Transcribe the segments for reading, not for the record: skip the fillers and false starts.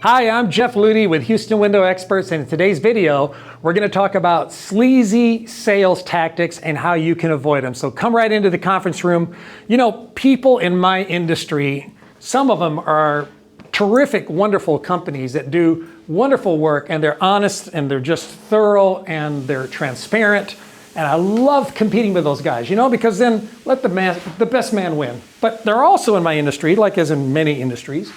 Hi, I'm Jeff Ludy with Houston Window Experts, and in today's video, we're going to talk about sleazy sales tactics and how you can avoid them. So come right into the conference room. You know, people in my industry, some of them are terrific, wonderful companies that do wonderful work, and they're honest, and they're just thorough, and they're transparent. And I love competing with those guys, you know, because then let the best man win. But there are also in my industry, like as in many industries,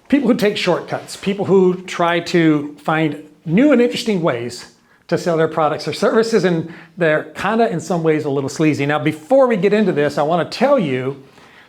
people who take shortcuts, people who try to find new and interesting ways to sell their products or services, and they're kind of in some ways a little sleazy. Now, before we get into this, I want to tell you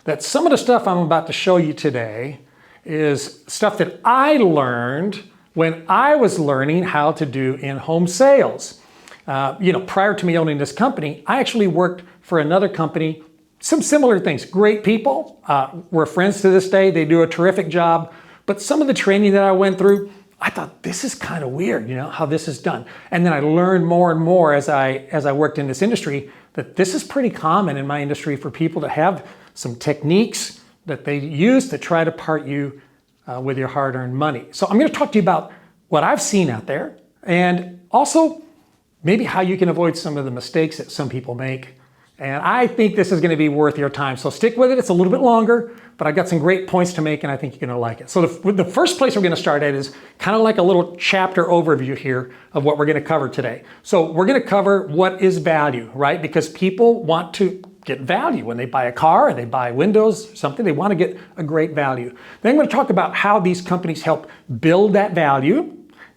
that some of the stuff I'm about to show you today is stuff that I learned when I was learning how to do in-home sales. Prior to me owning this company, I actually worked for another company, some similar things. Great people, we're friends to this day. They do a terrific job. But some of the training that I went through, I thought this is kind of weird, you know, how this is done. And then I learned more and more as I worked in this industry that this is pretty common in my industry for people to have some techniques that they use to try to part you with your hard-earned money. So I'm going to talk to you about what I've seen out there, and also maybe how you can avoid some of the mistakes that some people make. And I think this is going to be worth your time. So stick with it. It's a little bit longer, but I've got some great points to make, and I think you're going to like it. So the first place we're going to start at is kind of like a little chapter overview here of what we're going to cover today. So we're going to cover what is value, right? Because people want to get value when they buy a car or they buy windows, something, they want to get a great value. Then I'm going to talk about how these companies help build that value.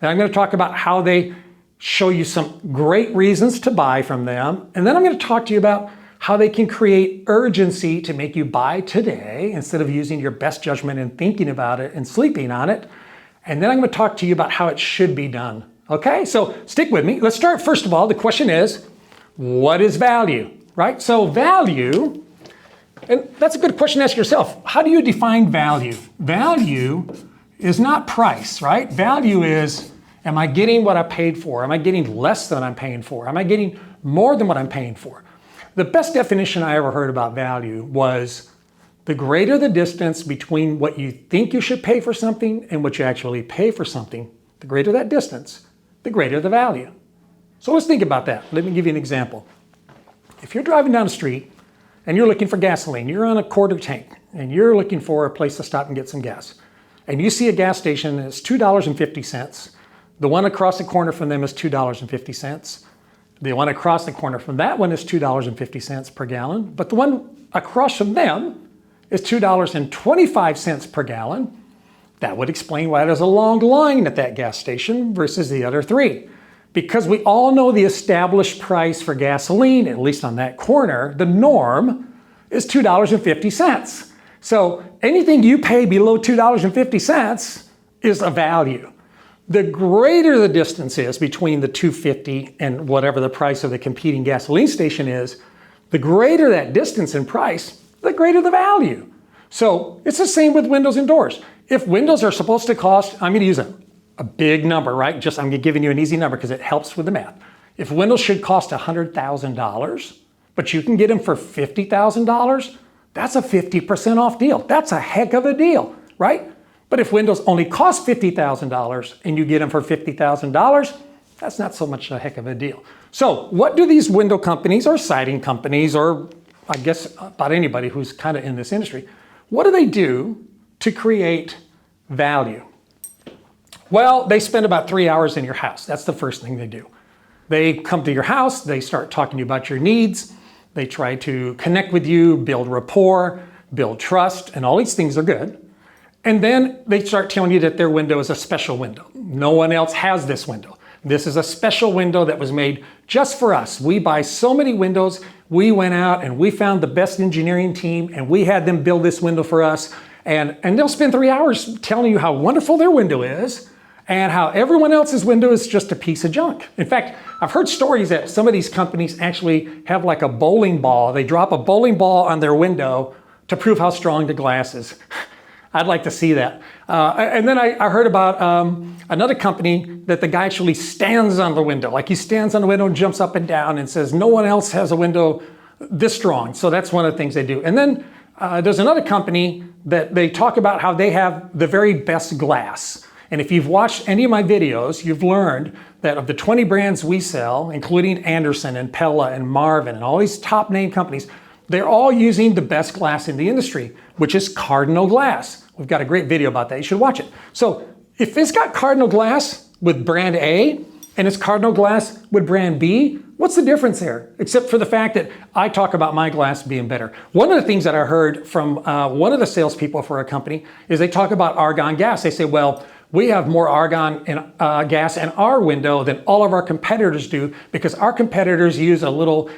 Then I'm going to talk about how they show you some great reasons to buy from them. And then I'm going to talk to you about how they can create urgency to make you buy today instead of using your best judgment and thinking about it and sleeping on it. And then I'm going to talk to you about how it should be done. Okay, so stick with me. Let's start. First of all, the question is, what is value, right? So value, and that's a good question to ask yourself. How do you define value? Value is not price, right? Value is, am I getting what I paid for? Am I getting less than I'm paying for? Am I getting more than what I'm paying for? The best definition I ever heard about value was the greater the distance between what you think you should pay for something and what you actually pay for something, the greater that distance, the greater the value. So let's think about that. Let me give you an example. If you're driving down the street and you're looking for gasoline, you're on a quarter tank and you're looking for a place to stop and get some gas, and you see a gas station that's $2.50. The one across the corner from them is $2.50. The one across the corner from that one is $2.50 per gallon, but the one across from them is $2.25 per gallon. That would explain why there's a long line at that gas station versus the other three. Because we all know the established price for gasoline, at least on that corner, the norm is $2.50. So anything you pay below $2.50 is a value. The greater the distance is between the $2.50 and whatever the price of the competing gasoline station is, the greater that distance in price, the greater the value. So it's the same with windows and doors. If windows are supposed to cost, I'm going to use a big number, right? I'm giving you an easy number because it helps with the math. If windows should cost $100,000, but you can get them for $50,000, that's a 50% off deal. That's a heck of a deal, right? But if windows only cost $50,000 and you get them for $50,000, that's not so much a heck of a deal. So what do these window companies or siding companies, or I guess about anybody who's kind of in this industry, what do they do to create value? Well, they spend about 3 hours in your house. That's the first thing they do. They come to your house, they start talking to you about your needs, they try to connect with you, build rapport, build trust, and all these things are good. And then they start telling you that their window is a special window. No one else has this window. This is a special window that was made just for us. We buy so many windows. We went out and we found the best engineering team and we had them build this window for us. And they'll spend 3 hours telling you how wonderful their window is and how everyone else's window is just a piece of junk. In fact, I've heard stories that some of these companies actually have like a bowling ball. They drop a bowling ball on their window to prove how strong the glass is. I'd like to see that. And then I heard about another company that the guy actually stands on the window. Like he stands on the window and jumps up and down and says, no one else has a window this strong. So that's one of the things they do. And then there's another company that they talk about how they have the very best glass. And if you've watched any of my videos, you've learned that of the 20 brands we sell, including Anderson and Pella and Marvin and all these top name companies, they're all using the best glass in the industry, which is Cardinal glass. We've got a great video about that. You should watch it. So if it's got Cardinal glass with brand A and it's Cardinal glass with brand B, what's the difference there? Except for the fact that I talk about my glass being better. One of the things that I heard from one of the salespeople for a company is they talk about argon gas. They say, well, we have more argon gas in our window than all of our competitors do because our competitors use a little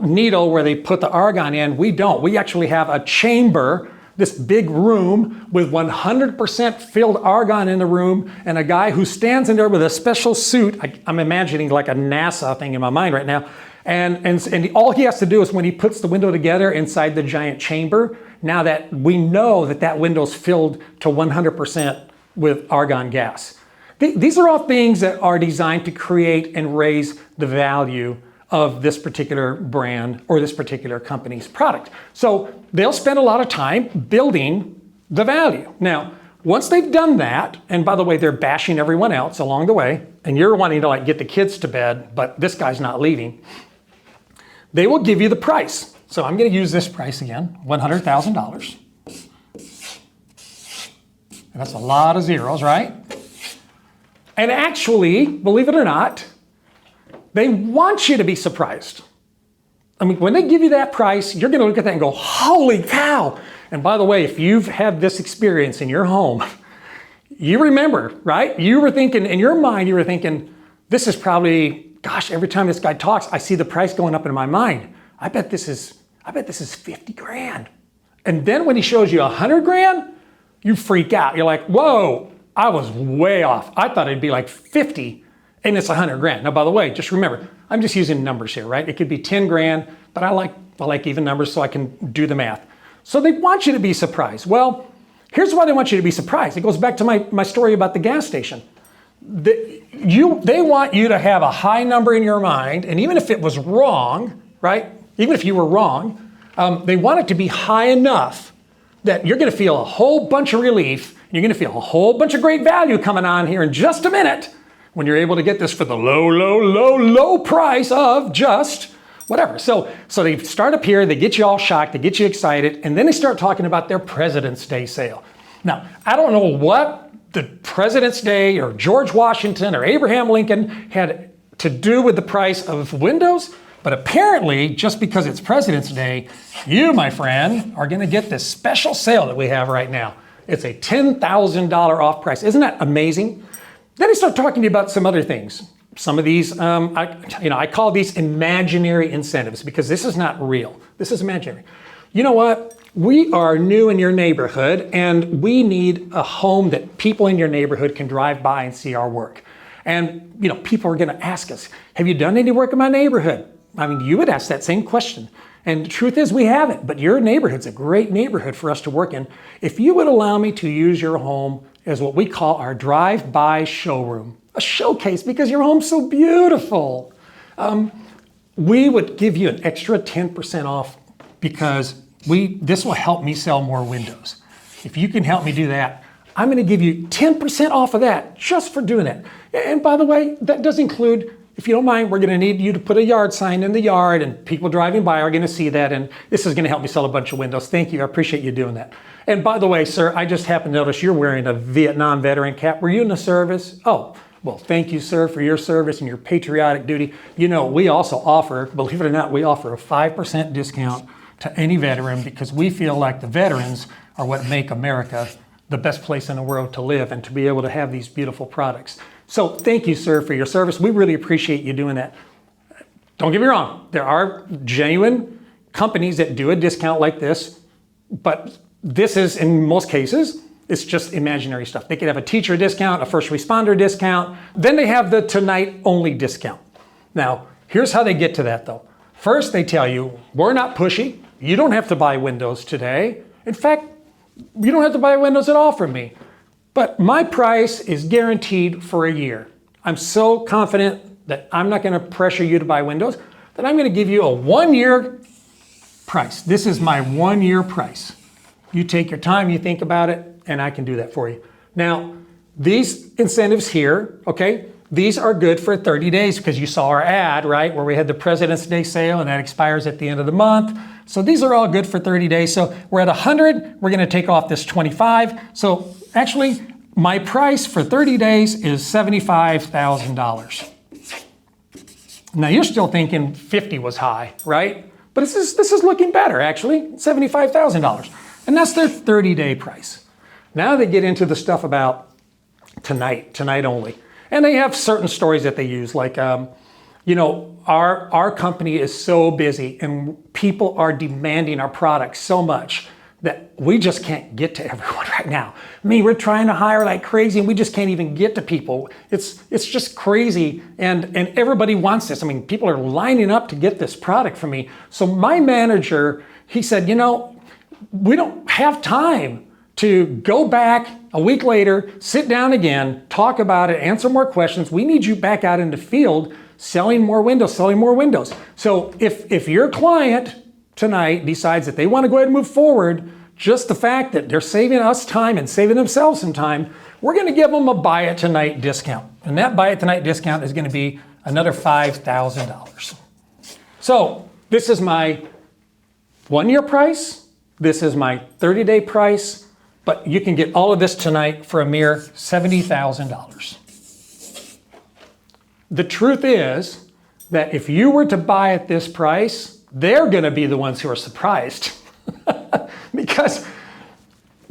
needle where they put the argon in. We don't. We actually have a chamber, this big room with 100% filled argon in the room and a guy who stands in there with a special suit. I'm imagining like a NASA thing in my mind right now. And all he has to do is when he puts the window together inside the giant chamber, now that we know that that window's filled to 100% with argon gas. These are all things that are designed to create and raise the value of this particular brand or this particular company's product. So they'll spend a lot of time building the value. Now, once they've done that, and by the way, they're bashing everyone else along the way, and you're wanting to like get the kids to bed, but this guy's not leaving, they will give you the price. So I'm going to use this price again, $100,000. That's a lot of zeros, right? And actually, believe it or not, they want you to be surprised. I mean, when they give you that price, you're going to look at that and go, holy cow. And by the way, if you've had this experience in your home, you remember, right? You were thinking, in your mind, you were thinking, this is probably, gosh, every time this guy talks, I see the price going up in my mind. I bet this is 50 grand. And then when he shows you 100 grand, you freak out. You're like, whoa, I was way off. I thought it'd be like 50 and it's 100 grand. Now, by the way, just remember, I'm just using numbers here, right? It could be 10 grand, but I like even numbers so I can do the math. So they want you to be surprised. Well, here's why they want you to be surprised. It goes back to my story about the gas station. They want you to have a high number in your mind, and even if it was wrong, right? Even if you were wrong, they want it to be high enough that you're going to feel a whole bunch of relief, and you're going to feel a whole bunch of great value coming on here in just a minute when you're able to get this for the low price of just whatever. So they start up here, they get you all shocked, they get you excited, and then they start talking about their President's Day sale. Now, I don't know what the President's Day or George Washington or Abraham Lincoln had to do with the price of windows, but apparently, just because it's President's Day, you, my friend, are going to get this special sale that we have right now. It's a $10,000 off price. Isn't that amazing? Then I start talking to you about some other things. Some of these, I call these imaginary incentives because this is not real. This is imaginary. You know what? We are new in your neighborhood, and we need a home that people in your neighborhood can drive by and see our work. And, people are going to ask us, have you done any work in my neighborhood? I mean, you would ask that same question. And the truth is we haven't, but your neighborhood's a great neighborhood for us to work in. If you would allow me to use your home as what we call our drive-by showroom, a showcase because your home's so beautiful, we would give you an extra 10% off because this will help me sell more windows. If you can help me do that, I'm going to give you 10% off of that just for doing it. And by the way, that does include, if you don't mind, we're going to need you to put a yard sign in the yard, and people driving by are going to see that, and this is going to help me sell a bunch of windows. Thank you. I appreciate you doing that. And by the way, sir, I just happened to notice you're wearing a Vietnam veteran cap. Were you in the service? Oh, well, thank you, sir, for your service and your patriotic duty. We also offer, believe it or not, we offer a 5% discount to any veteran because we feel like the veterans are what make America the best place in the world to live and to be able to have these beautiful products. So thank you, sir, for your service. We really appreciate you doing that. Don't get me wrong. There are genuine companies that do a discount like this, but this is, in most cases, it's just imaginary stuff. They could have a teacher discount, a first responder discount. Then they have the tonight only discount. Now, here's how they get to that, though. First, they tell you, we're not pushy. You don't have to buy windows today. In fact, you don't have to buy windows at all from me. But my price is guaranteed for a year. I'm so confident that I'm not going to pressure you to buy windows that I'm going to give you a 1-year price. This is my 1 year price. You take your time, you think about it, and I can do that for you. Now, these incentives here, okay, these are good for 30 days because you saw our ad, right, where we had the President's Day sale and that expires at the end of the month. So these are all good for 30 days. So we're at 100, we're gonna take off this 25. So actually, my price for 30 days is $75,000. Now you're still thinking 50 was high, right? But this is looking better actually, $75,000. And that's their 30-day price. Now they get into the stuff about tonight only. And they have certain stories that they use, like, you know, our company is so busy and people are demanding our products so much that we just can't get to everyone right now. I mean, we're trying to hire like crazy and we just can't even get to people. It's just crazy, and everybody wants this. I mean, people are lining up to get this product from me. So my manager, he said, you know, we don't have time to go back a week later, sit down again, talk about it, answer more questions. We need you back out in the field selling more windows. So if your client tonight decides that they want to go ahead and move forward, just the fact that they're saving us time and saving themselves some time, we're going to give them a buy it tonight discount. And that buy it tonight discount is going to be another $5,000. So this is my 1 year price. This is my 30-day price. But you can get all of this tonight for a mere $70,000. The truth is that if you were to buy at this price, they're going to be the ones who are surprised. Because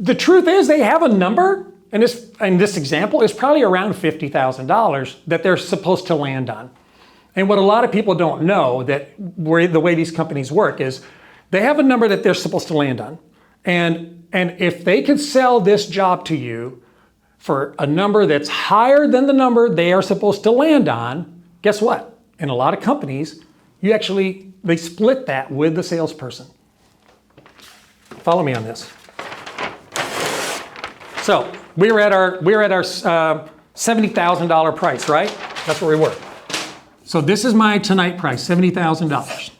the truth is they have a number, and this example is probably around $50,000 that they're supposed to land on. And what a lot of people don't know, that the way these companies work is they have a number that they're supposed to land on. And if they can sell this job to you for a number that's higher than the number they are supposed to land on, guess what? In a lot of companies, they split that with the salesperson. Follow me on this. So we were at our $70,000 price, right? That's where we were. So this is my tonight price, $70,000.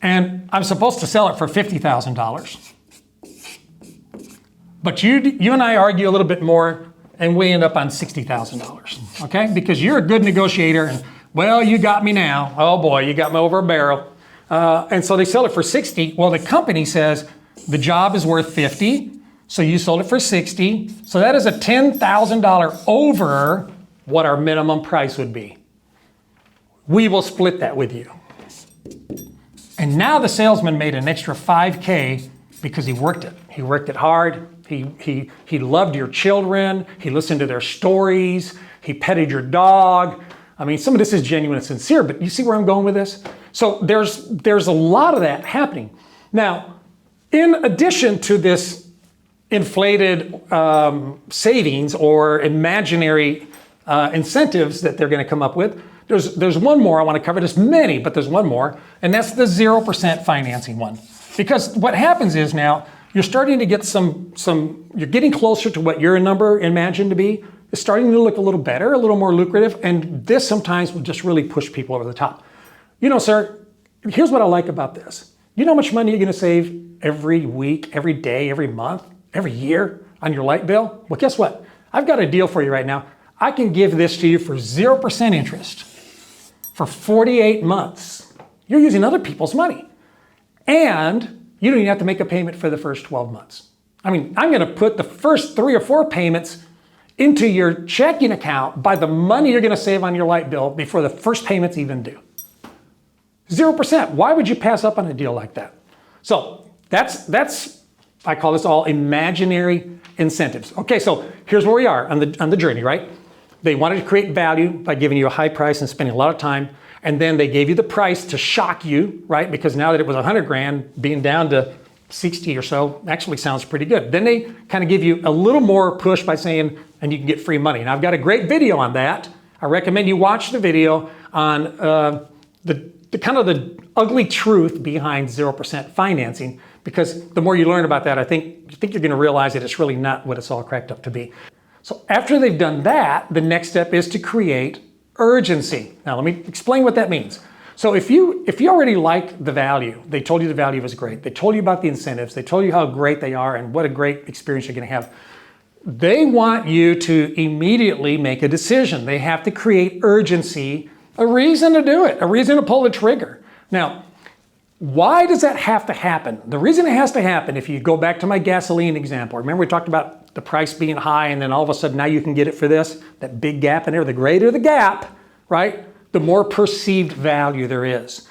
And I'm supposed to sell it for $50,000. But you and I argue a little bit more, and we end up on $60,000, okay? Because you're a good negotiator, and well, you got me now. Oh boy, you got me over a barrel. And so they sell it for 60. Well, the company says the job is worth 50, so you sold it for 60. So that is a $10,000 over what our minimum price would be. We will split that with you. And now the salesman made an extra $5K because he worked it. He worked it hard. He loved your children. He listened to their stories. He petted your dog. I mean, some of this is genuine and sincere, but you see where I'm going with this? So there's a lot of that happening. Now, in addition to this inflated savings or imaginary incentives that they're going to come up with, there's one more I want to cover. There's many, but there's one more, and that's the 0% financing one. Because what happens is now you're starting to get you're getting closer to what your number imagined to be. It's starting to look a little better, a little more lucrative, and this sometimes will just really push people over the top. You know, sir, here's what I like about this. You know how much money you're going to save every week, every day, every month, every year on your light bill? Well, guess what? I've got a deal for you right now. I can give this to you for 0% interest for 48 months. You're using other people's money. And you don't even have to make a payment for the first 12 months. I mean, I'm going to put the first 3 or 4 payments into your checking account by the money you're going to save on your light bill before the first payment's even due. 0%. Why would you pass up on a deal like that? So that's I call this all imaginary incentives. Okay, so here's where we are on the journey, right? They wanted to create value by giving you a high price and spending a lot of time. And then they gave you the price to shock you, right? Because now that it was 100 grand, being down to 60 or so actually sounds pretty good. Then they kind of give you a little more push by saying, and you can get free money. And I've got a great video on that. I recommend you watch the video on the kind of the ugly truth behind 0% financing, because the more you learn about that, I think you're going to realize that it's really not what it's all cracked up to be. So after they've done that, the next step is to create urgency. Now let me explain what that means. So if you already like the value, they told you the value was great, they told you about the incentives, they told you how great they are and what a great experience you're going to have, they want you to immediately make a decision. They have to create urgency, a reason to do it, a reason to pull the trigger. Now, why does that have to happen? The reason it has to happen, if you go back to my gasoline example, remember we talked about the price being high and then all of a sudden now you can get it for this, that big gap in there, the greater the gap, right? The more perceived value there is.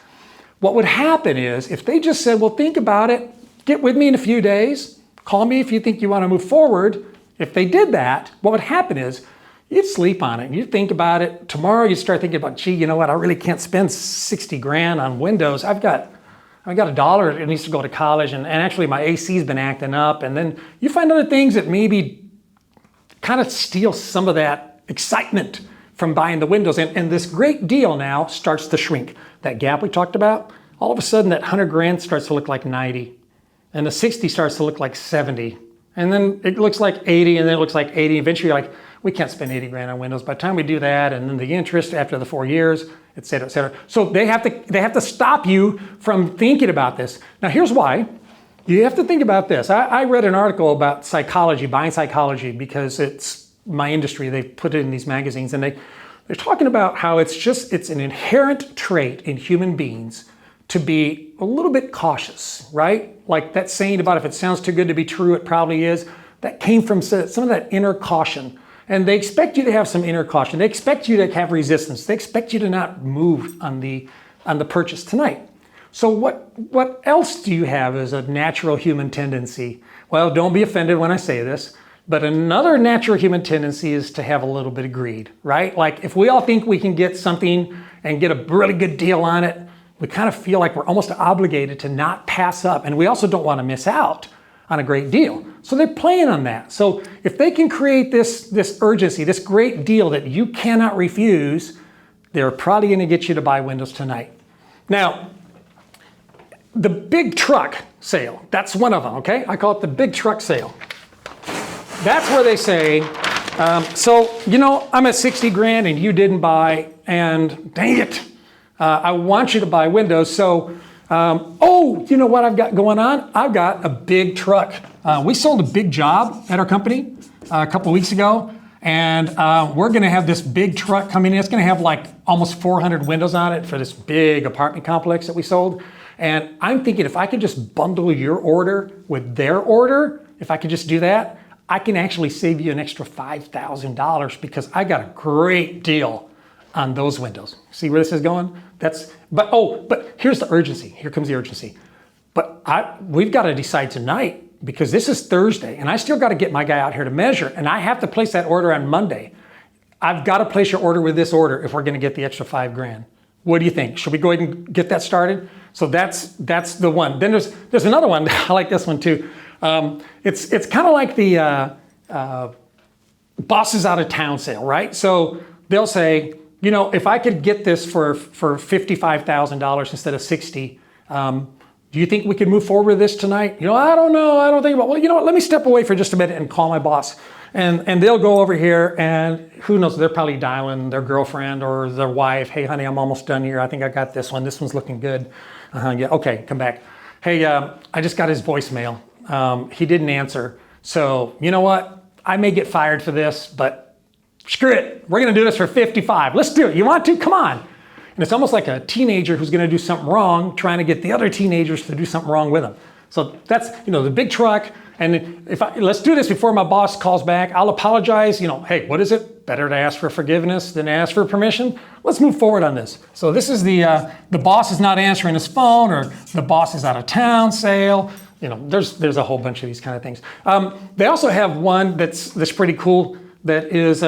What would happen is if they just said, well, think about it, get with me in a few days, call me if you think you want to move forward. If they did that, what would happen is you'd sleep on it. You'd think about it. Tomorrow you start thinking about, gee, you know what? I really can't spend 60 grand on windows. I've got $1 that needs to go to college and actually my AC's been acting up. And then you find other things that maybe kind of steal some of that excitement from buying the windows. And this great deal now starts to shrink. That gap we talked about, all of a sudden that 100 grand starts to look like 90. And the 60 starts to look like 70. And then it looks like 80, and then it looks like 80. Eventually you're like, we can't spend 80 grand on windows. By the time we do that, and then the interest after the 4 years, et cetera, et cetera. So they have to stop you from thinking about this. Now here's why. You have to think about this. I read an article about psychology, buying psychology, because it's my industry. They put it in these magazines, and they're talking about how it's an inherent trait in human beings to be a little bit cautious, right? Like that saying about if it sounds too good to be true, it probably is. That came from some of that inner caution. And they expect you to have some inner caution. They expect you to have resistance. They expect you to not move on the purchase tonight. So what else do you have as a natural human tendency? Well, don't be offended when I say this, but another natural human tendency is to have a little bit of greed, right? Like if we all think we can get something and get a really good deal on it, we kind of feel like we're almost obligated to not pass up. And we also don't want to miss out on a great deal. So they're playing on that. So if they can create this urgency, this great deal that you cannot refuse, they're probably going to get you to buy windows tonight. Now, the big truck sale, that's one of them, okay? I call it the big truck sale. That's where they say, so, you know, I'm at 60 grand and you didn't buy, and dang it, I want you to buy windows. So, oh, you know what I've got going on? I've got a big truck. We sold a big job at our company a couple of weeks ago, and we're going to have this big truck coming in. It's going to have like almost 400 windows on it for this big apartment complex that we sold. And I'm thinking if I could just bundle your order with their order, if I could just do that, I can actually save you an extra $5,000 because I got a great deal on those windows. See where this is going? But here's the urgency. Here comes the urgency. But we've got to decide tonight because this is Thursday and I still got to get my guy out here to measure and I have to place that order on Monday. I've got to place your order with this order if we're going to get the extra 5 grand. What do you think? Should we go ahead and get that started? So that's the one. Then there's another one. I like this one too. It's kind of like the bosses out of town sale, right? So they'll say, you know, if I could get this for $55,000 instead of 60, do you think we could move forward with this tonight? You know, I don't know. I don't think about, well, you know what, let me step away for just a minute and call my boss. And they'll go over here and who knows, they're probably dialing their girlfriend or their wife. Hey, honey, I'm almost done here. I think I got this one. This one's looking good. Yeah, okay, come back. Hey, I just got his voicemail. He didn't answer. So you know what? I may get fired for this, but screw it. We're going to do this for 55. Let's do it. You want to? Come on. And it's almost like a teenager who's going to do something wrong, trying to get the other teenagers to do something wrong with them. So that's, you know, the big truck. And let's do this before my boss calls back. I'll apologize. You know, hey, what is it? Better to ask for forgiveness than ask for permission. Let's move forward on this. So this is the boss is not answering his phone, or the boss is out of town sale. You know, there's a whole bunch of these kind of things. They also have one that's pretty cool. That is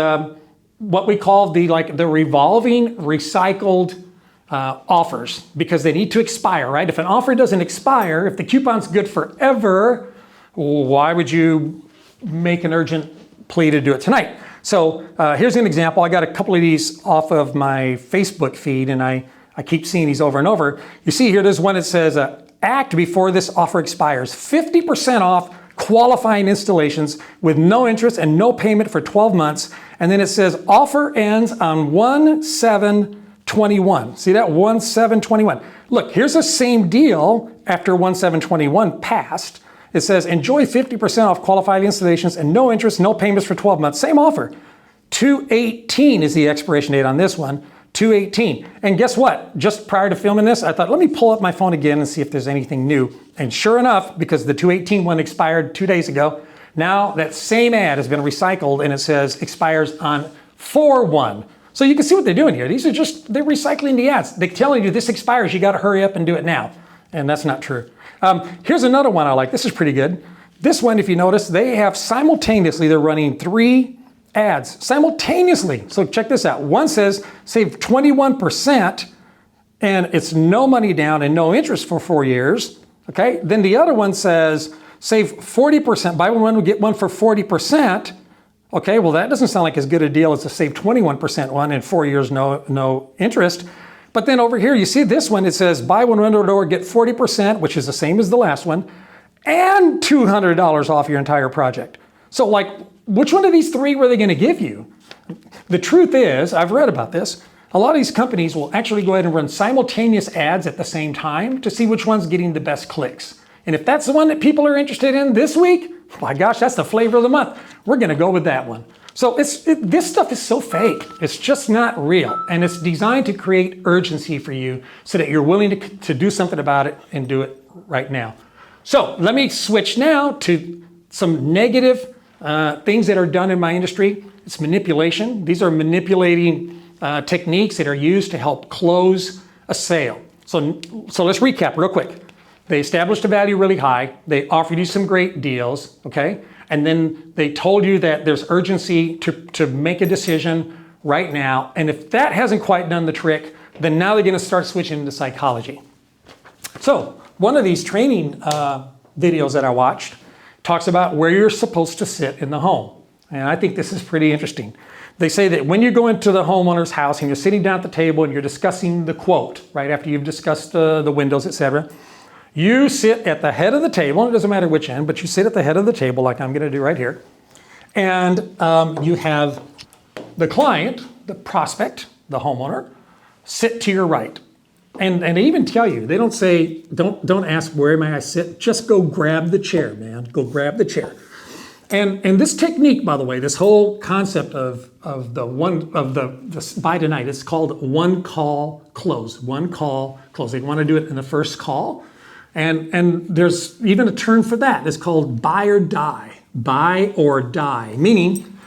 what we call the revolving recycled offers, because they need to expire, right? If an offer doesn't expire, if the coupon's good forever, why would you make an urgent plea to do it tonight? So here's an example. I got a couple of these off of my Facebook feed, and I keep seeing these over and over. You see here, there's one that says, act before this offer expires. 50% off qualifying installations with no interest and no payment for 12 months. And then it says offer ends on 1/7 21. See that? 1/7/21. Look, here's the same deal after 1/7/21 passed. It says, enjoy 50% off qualified installations and no interest, no payments for 12 months. Same offer. 2/18 is the expiration date on this one. 2/18. And guess what? Just prior to filming this, I thought, let me pull up my phone again and see if there's anything new. And sure enough, because the 2/18 one expired 2 days ago, now that same ad has been recycled and it says expires on 4/1. So you can see what they're doing here. These are just, they're recycling the ads. They're telling you this expires, you got to hurry up and do it now. And that's not true. Here's another one I like. This is pretty good. This one, if you notice, they have simultaneously, they're running 3 ads simultaneously. So check this out. One says save 21% and it's no money down and no interest for 4 years. Okay. Then the other one says save 40%. Buy one, get one for 40%. Okay. Well, that doesn't sound like as good a deal as the save 21% one and 4 years, no interest. But then over here, you see this one, it says buy one window door, get 40%, which is the same as the last one, and $200 off your entire project. So like, which one of these 3 were they going to give you? The truth is, I've read about this, a lot of these companies will actually go ahead and run simultaneous ads at the same time to see which one's getting the best clicks. And if that's the one that people are interested in this week, my gosh, that's the flavor of the month. We're going to go with that one. So this stuff is so fake. It's just not real. And it's designed to create urgency for you so that you're willing to do something about it and do it right now. So let me switch now to some negative things that are done in my industry. It's manipulation. These are manipulating techniques that are used to help close a sale. So let's recap real quick. They established a value really high. They offered you some great deals, okay? And then they told you that there's urgency to make a decision right now. And if that hasn't quite done the trick, then now they're going to start switching into psychology. So one of these training videos that I watched talks about where you're supposed to sit in the home. And I think this is pretty interesting. They say that when you go into the homeowner's house and you're sitting down at the table and you're discussing the quote, right after you've discussed the windows, etc., you sit at the head of the table, and it doesn't matter which end, but you sit at the head of the table like I'm going to do right here. And you have the client, the prospect, the homeowner, sit to your right. And they even tell you, they don't say, don't ask where may I sit, just go grab the chair, man. Go grab the chair. And this technique, by the way, this whole concept of the buy tonight, it's called one call close. One call close. They want to do it in the first call. And there's even a term for that. It's called buy or die. Buy or die. Meaning,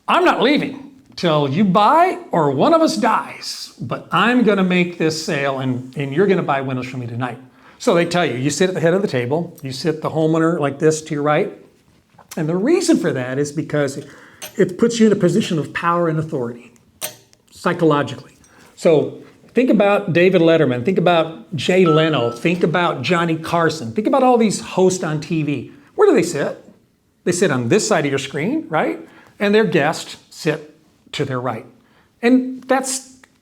I'm not leaving till you buy or one of us dies. But I'm going to make this sale and you're going to buy windows from me tonight. So they tell you, you sit at the head of the table. You sit the homeowner like this to your right. And the reason for that is because it puts you in a position of power and authority, psychologically. So think about David Letterman, think about Jay Leno, think about Johnny Carson, think about all these hosts on TV. Where do they sit? They sit on this side of your screen, right? And their guests sit to their right. And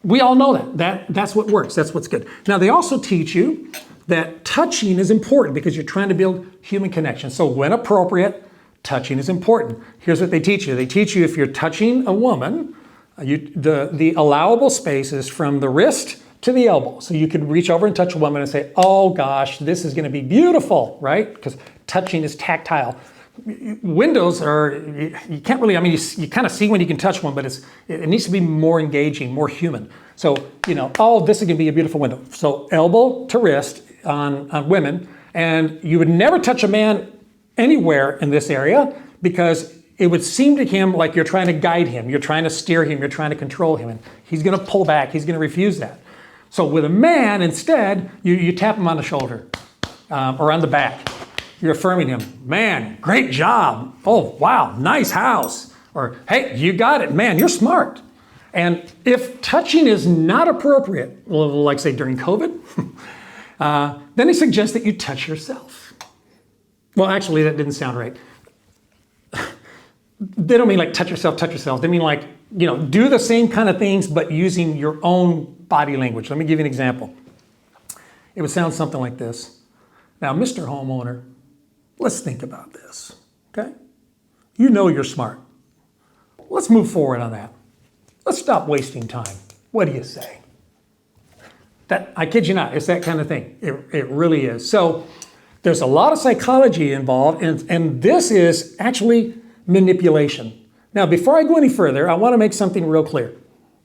we all know that's what works, that's what's good. Now they also teach you that touching is important because you're trying to build human connection. So when appropriate, touching is important. Here's what they teach you. They teach you if you're touching a woman, the allowable space is from the wrist to the elbow. So you could reach over and touch a woman and say, oh gosh, this is going to be beautiful, right? Because touching is tactile. Windows are, you can't really, I mean, you kind of see when you can touch one, but it needs to be more engaging, more human. So, oh, this is going to be a beautiful window. So elbow to wrist on women, and you would never touch a man anywhere in this area because it would seem to him like you're trying to guide him, you're trying to steer him, you're trying to control him, and he's going to pull back, he's going to refuse that. So with a man, instead, you tap him on the shoulder or on the back. You're affirming him. Man, great job. Oh, wow, nice house. Or, hey, you got it. Man, you're smart. And if touching is not appropriate, like say during COVID, then he suggests that you touch yourself. Well, actually, that didn't sound right. They don't mean like touch yourself. They mean like, do the same kind of things, but using your own body language. Let me give you an example. It would sound something like this. Now, Mr. Homeowner, let's think about this, okay? You know you're smart. Let's move forward on that. Let's stop wasting time. What do you say? I kid you not, it's that kind of thing. It really is. So there's a lot of psychology involved, and this is actually manipulation. Now, before I go any further, I want to make something real clear.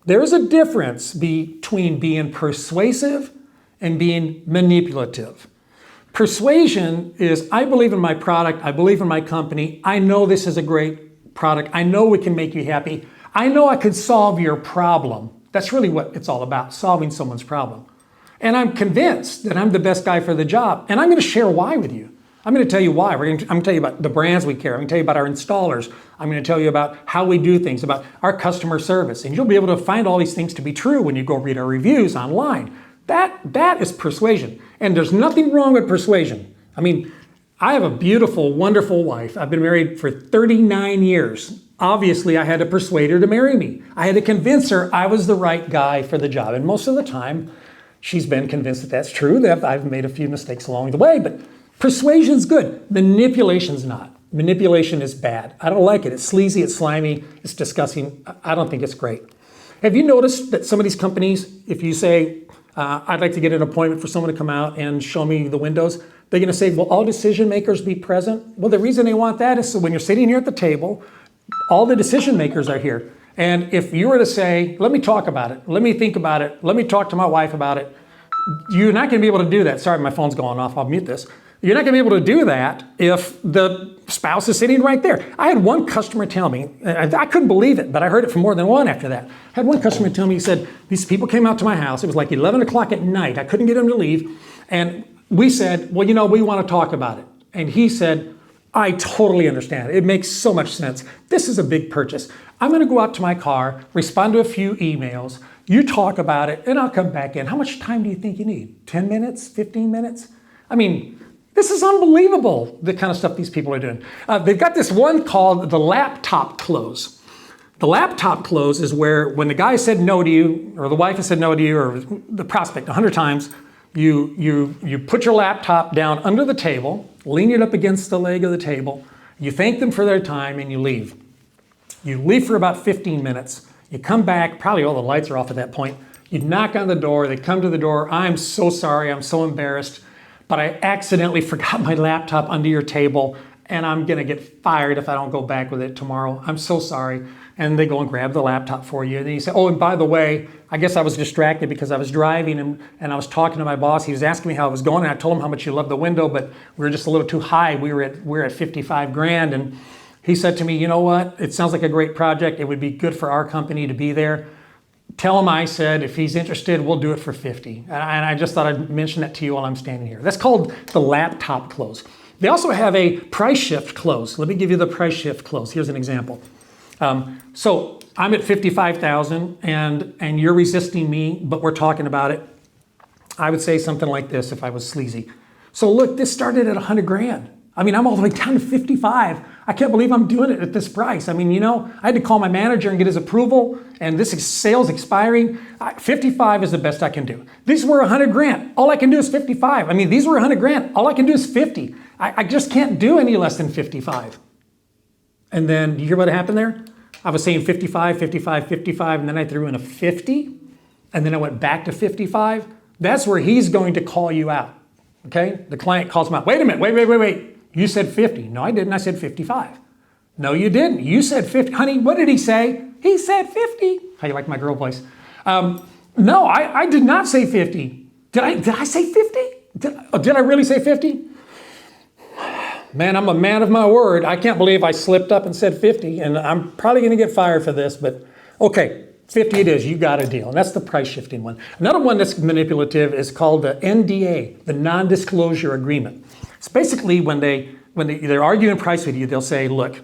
There is a difference between being persuasive and being manipulative. Persuasion is, I believe in my product, I believe in my company, I know this is a great product, I know we can make you happy, I know I could solve your problem. That's really what it's all about, solving someone's problem. And I'm convinced that I'm the best guy for the job, and I'm going to share why with you. I'm going to tell you why. I'm going to tell you about the brands we carry. I'm going to tell you about our installers. I'm going to tell you about how we do things, about our customer service. And you'll be able to find all these things to be true when you go read our reviews online. That is persuasion. And there's nothing wrong with persuasion. I mean, I have a beautiful, wonderful wife. I've been married for 39 years. Obviously, I had to persuade her to marry me. I had to convince her I was the right guy for the job. And most of the time, she's been convinced that that's true, that I've made a few mistakes along the way, but persuasion's good. Manipulation's not. Manipulation is bad. I don't like it. It's sleazy, it's slimy, it's disgusting. I don't think it's great. Have you noticed that some of these companies, if you say, I'd like to get an appointment for someone to come out and show me the windows, they're going to say, will all decision makers be present? Well, the reason they want that is so when you're sitting here at the table, all the decision makers are here. And if you were to say, let me talk about it, let me think about it, let me talk to my wife about it, you're not going to be able to do that. Sorry, my phone's going off. I'll mute this. You're not going to be able to do that if the spouse is sitting right there. I had one customer tell me, I couldn't believe it, but I heard it from more than one after that. I had one customer tell me, he said, these people came out to my house. It was like 11 o'clock at night. I couldn't get them to leave. And we said, well, you know, we want to talk about it. And he said, I totally understand. It makes so much sense. This is a big purchase. I'm going to go out to my car, respond to a few emails. You talk about it, and I'll come back in. How much time do you think you need? 10 minutes? 15 minutes? I mean, this is unbelievable, the kind of stuff these people are doing. They've got this one called the laptop close. The laptop close is where when the guy said no to you, or the wife has said no to you, or the prospect 100 times, you put your laptop down under the table, lean it up against the leg of the table, you thank them for their time, and you leave. You leave for about 15 minutes. You come back, probably all the lights are off at that point. You knock on the door, they come to the door. I'm so sorry, I'm so embarrassed, but I accidentally forgot my laptop under your table, and I'm gonna get fired if I don't go back with it tomorrow. I'm so sorry. And they go and grab the laptop for you. And then you say, oh, and by the way, I guess I was distracted because I was driving and I was talking to my boss. He was asking me how it was going, and I told him how much you love the window, but we were just a little too high. We were at 55 grand. And he said to me, you know what? It sounds like a great project. It would be good for our company to be there. Tell him I said, if he's interested, we'll do it for 50. And I just thought I'd mention that to you while I'm standing here. That's called the laptop close. They also have a price shift close. Let me give you the price shift close. Here's an example. So I'm at 55,000 and you're resisting me, but we're talking about it. I would say something like this if I was sleazy. So look, this started at 100 grand. I mean, I'm all the way down to 55. I can't believe I'm doing it at this price. I mean, you know, I had to call my manager and get his approval, and this sale's expiring. 55 is the best I can do. These were 100 grand. All I can do is 55. I mean, these were 100 grand. All I can do is 50. I just can't do any less than 55. And then, do you hear what happened there? I was saying 55, 55, 55, and then I threw in a 50, and then I went back to 55. That's where he's going to call you out, okay? The client calls him out. Wait a minute, wait. You said 50. No, I didn't. I said 55. No, you didn't. You said 50. Honey, what did he say? He said 50. How you like my girl voice? No, I did not say 50. Did I say 50? Did I really say 50? Man, I'm a man of my word. I can't believe I slipped up and said 50, and I'm probably going to get fired for this, but okay, 50 it is. You got a deal, and that's the price shifting one. Another one that's manipulative is called the NDA, the non-disclosure agreement. It's basically when they're arguing price with you, they'll say, look,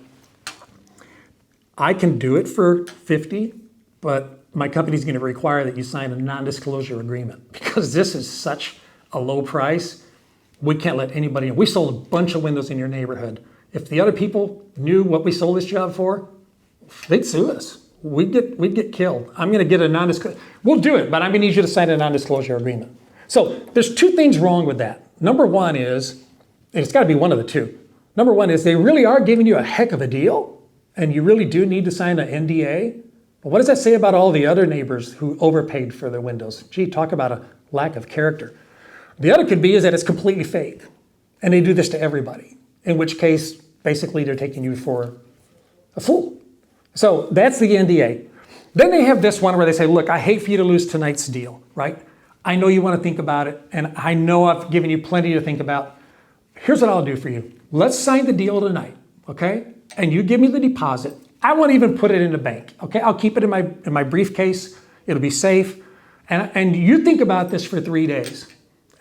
I can do it for 50, but my company's going to require that you sign a non-disclosure agreement because this is such a low price. We can't let anybody in. We sold a bunch of windows in your neighborhood. If the other people knew what we sold this job for, they'd sue us. We'd get killed. I'm going to get a non-disclosure. We'll do it, but I'm going to need you to sign a non-disclosure agreement. So there's two things wrong with that. Number one is, and it's got to be one of the two. Number one is they really are giving you a heck of a deal, and you really do need to sign an NDA. But what does that say about all the other neighbors who overpaid for their windows? Gee, talk about a lack of character. The other could be is that it's completely fake. And they do this to everybody, in which case, basically, they're taking you for a fool. So that's the NDA. Then they have this one where they say, look, I hate for you to lose tonight's deal, right? I know you want to think about it, and I know I've given you plenty to think about. Here's what I'll do for you. Let's sign the deal tonight, okay? And you give me the deposit. I won't even put it in the bank, okay? I'll keep it in my briefcase. It'll be safe. And you think about this for 3 days.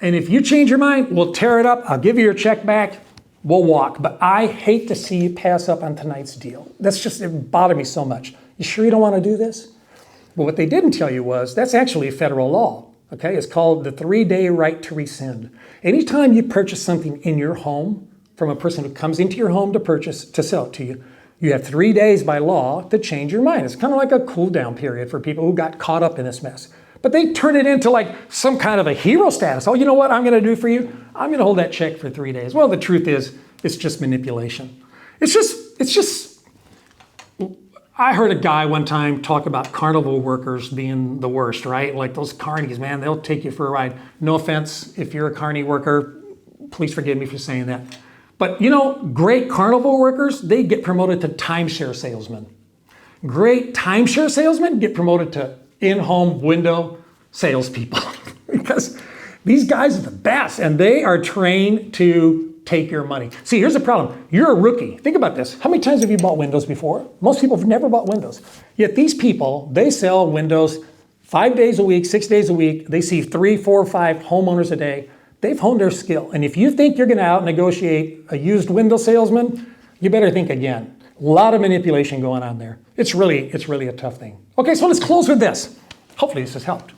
And if you change your mind, we'll tear it up. I'll give you your check back. We'll walk. But I hate to see you pass up on tonight's deal. It bothered me so much. You sure you don't want to do this? But what they didn't tell you was that's actually a federal law. Okay, it's called the 3-day right to rescind. Anytime you purchase something in your home from a person who comes into your home to sell it to you, you have 3 days by law to change your mind. It's kind of like a cool down period for people who got caught up in this mess. But they turn it into like some kind of a hero status. Oh, you know what I'm going to do for you? I'm going to hold that check for 3 days. Well, the truth is, it's just manipulation. It's just, I heard a guy one time talk about carnival workers being the worst, right? Like those carnies, man, they'll take you for a ride. No offense, if you're a carny worker, please forgive me for saying that. But you know, great carnival workers, they get promoted to timeshare salesmen. Great timeshare salesmen get promoted to in-home window salespeople because these guys are the best and they are trained to take your money. See, here's the problem. You're a rookie. Think about this. How many times have you bought windows before? Most people have never bought windows. Yet these people, they sell windows 5 days a week, 6 days a week. They see 3, 4, 5 homeowners a day. They've honed their skill. And if you think you're going to out-negotiate a used window salesman, you better think again. A lot of manipulation going on there. It's really a tough thing. Okay, so let's close with this. Hopefully this has helped.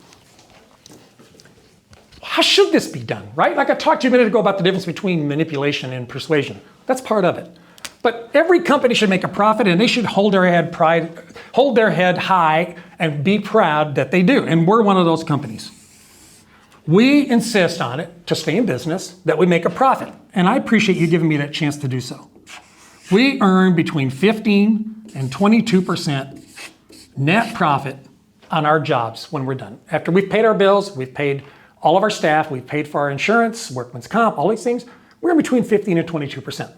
How should this be done, right? Like I talked to you a minute ago about the difference between manipulation and persuasion. That's part of it. But every company should make a profit and they should hold their head high and be proud that they do. And we're one of those companies. We insist on it to stay in business, that we make a profit. And I appreciate you giving me that chance to do so. We earn between 15 and 22% net profit on our jobs when we're done. After we've paid our bills, we've paid all of our staff, we've paid for our insurance, workman's comp, all these things, we're between 15 and 22%.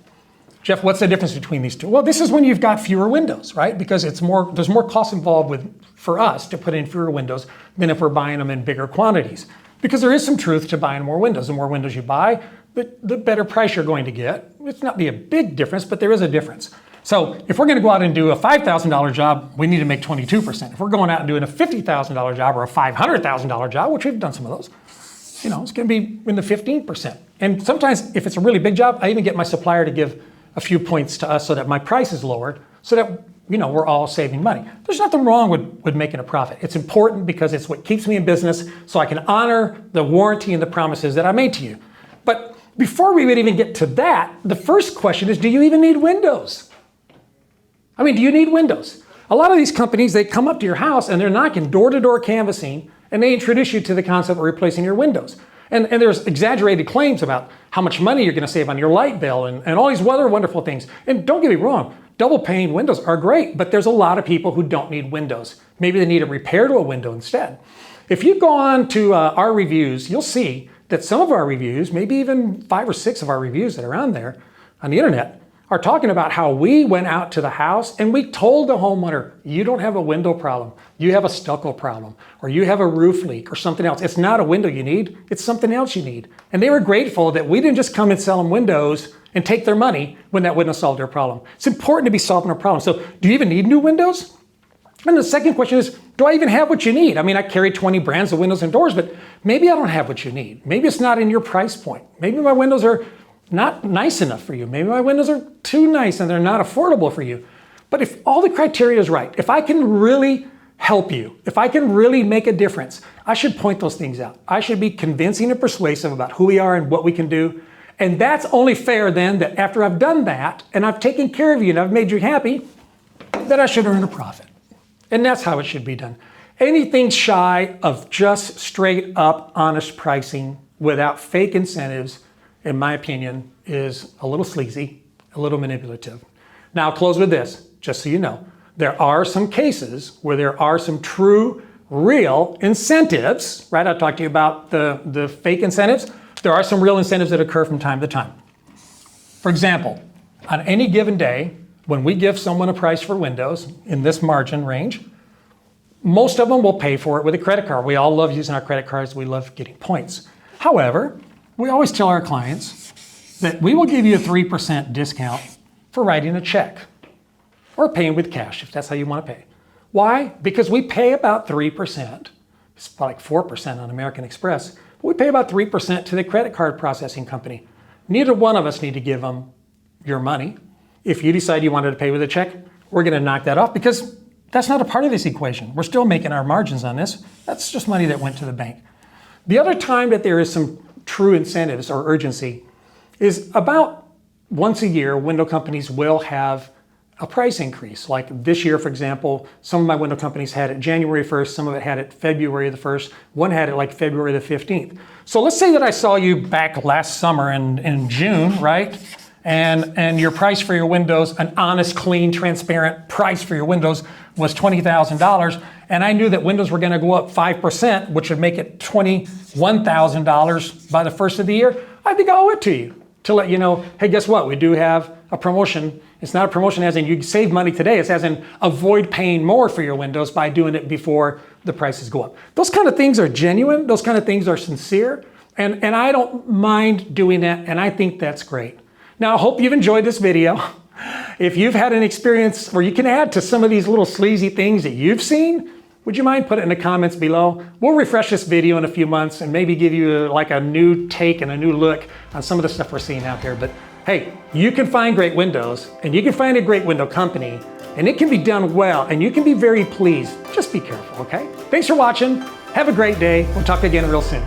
Jeff, what's the difference between these two? Well, this is when you've got fewer windows, right? Because there's more cost involved for us to put in fewer windows than if we're buying them in bigger quantities. Because there is some truth to buying more windows. The more windows you buy, the better price you're going to get. It's not be a big difference, but there is a difference. So if we're going to go out and do a $5,000 job, we need to make 22%. If we're going out and doing a $50,000 job or a $500,000 job, which we've done some of those, it's going to be in the 15%. And sometimes if it's a really big job, I even get my supplier to give a few points to us so that my price is lowered so that, we're all saving money. There's nothing wrong with making a profit. It's important because it's what keeps me in business so I can honor the warranty and the promises that I made to you. But before we would even get to that, the first question is, do you even need windows? Do you need windows? A lot of these companies, they come up to your house and they're knocking door-to-door canvassing and they introduce you to the concept of replacing your windows. And there's exaggerated claims about how much money you're going to save on your light bill and all these other wonderful things. And don't get me wrong, double pane windows are great, but there's a lot of people who don't need windows. Maybe they need a repair to a window instead. If you go on to our reviews, you'll see that some of our reviews, maybe even 5 or 6 of our reviews that are on there on the internet, are talking about how we went out to the house and we told the homeowner, you don't have a window problem, you have a stucco problem, or you have a roof leak or something else. It's not a window you need, it's something else you need. And they were grateful that we didn't just come and sell them windows and take their money when that wouldn't have solved their problem. It's important to be solving a problem. So do you even need new windows? And the second question is, do I even have what you need? I carry 20 brands of windows and doors, but maybe I don't have what you need. Maybe it's not in your price point. Maybe my windows are not nice enough for you. Maybe my windows are too nice and they're not affordable for you. But if all the criteria is right, if I can really help you, if I can really make a difference, I should point those things out. I should be convincing and persuasive about who we are and what we can do. And that's only fair then that after I've done that and I've taken care of you and I've made you happy, that I should earn a profit. And that's how it should be done. Anything shy of just straight up honest pricing without fake incentives, in my opinion, is a little sleazy, a little manipulative. Now I'll close with this, just so you know. There are some cases where there are some true real incentives, right? I talked to you about the fake incentives. There are some real incentives that occur from time to time. For example, on any given day, when we give someone a price for windows in this margin range, most of them will pay for it with a credit card. We all love using our credit cards. We love getting points. However, we always tell our clients that we will give you a 3% discount for writing a check or paying with cash if that's how you want to pay. Why? Because we pay about 3%. It's like 4% on American Express. But we pay about 3% to the credit card processing company. Neither one of us need to give them your money. If you decide you wanted to pay with a check, we're going to knock that off because that's not a part of this equation. We're still making our margins on this. That's just money that went to the bank. The other time that there is some true incentives or urgency is about once a year, window companies will have a price increase. Like this year, for example, some of my window companies had it January 1st, some of it had it February the 1st, one had it like February the 15th. So let's say that I saw you back last summer in June, right? And your price for your windows, an honest, clean, transparent price for your windows was $20,000. And I knew that windows were gonna go up 5%, which would make it $21,000 by the first of the year. I think I owe it to you to let you know, hey, guess what? We do have a promotion. It's not a promotion as in you save money today. It's as in avoid paying more for your windows by doing it before the prices go up. Those kind of things are genuine. Those kind of things are sincere. And I don't mind doing that. And I think that's great. Now, I hope you've enjoyed this video. If you've had an experience where you can add to some of these little sleazy things that you've seen, would you mind put it in the comments below? We'll refresh this video in a few months and maybe give you like a new take and a new look on some of the stuff we're seeing out there. But hey, you can find great windows and you can find a great window company and it can be done well and you can be very pleased. Just be careful, okay? Thanks for watching. Have a great day. We'll talk again real soon.